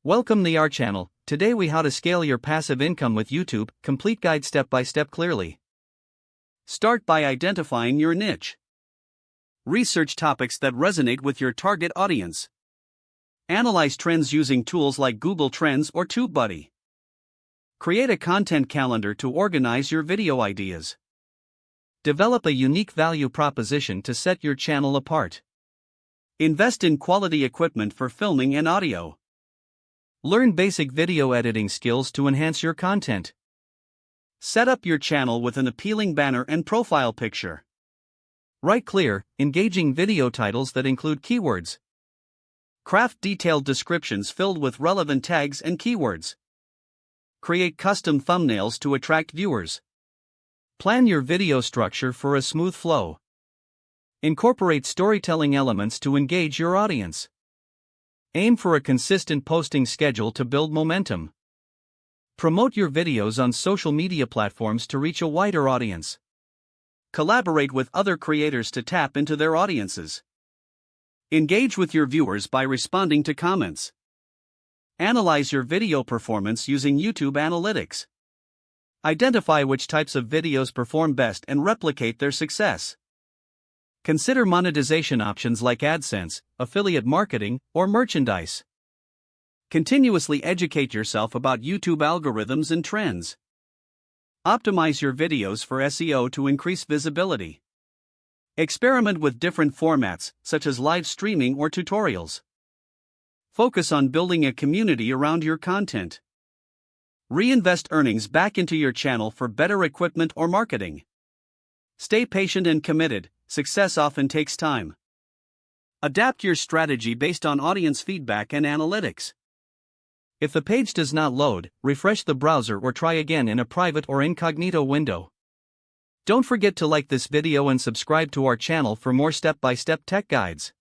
Welcome to our channel. Today we how to scale your passive income with YouTube, complete guide step by step clearly. Start by identifying your niche. Research topics that resonate with your target audience. Analyze trends using tools like Google Trends or TubeBuddy. Create a content calendar to organize your video ideas. Develop a unique value proposition to set your channel apart. Invest in quality equipment for filming and audio. Learn basic video editing skills to enhance your content. Set up your channel with an appealing banner and profile picture. Write clear, engaging video titles that include keywords. Craft detailed descriptions filled with relevant tags and keywords. Create custom thumbnails to attract viewers. Plan your video structure for a smooth flow. Incorporate storytelling elements to engage your audience. Aim for a consistent posting schedule to build momentum. Promote your videos on social media platforms to reach a wider audience. Collaborate with other creators to tap into their audiences. Engage with your viewers by responding to comments. Analyze your video performance using YouTube Analytics. Identify which types of videos perform best and replicate their success. Consider monetization options like AdSense, affiliate marketing, or merchandise. Continuously educate yourself about YouTube algorithms and trends. Optimize your videos for SEO to increase visibility. Experiment with different formats, such as live streaming or tutorials. Focus on building a community around your content. Reinvest earnings back into your channel for better equipment or marketing. Stay patient and committed. Success often takes time. Adapt your strategy based on audience feedback and analytics. If the page does not load, refresh the browser or try again in a private or incognito window. Don't forget to like this video and subscribe to our channel for more step-by-step tech guides.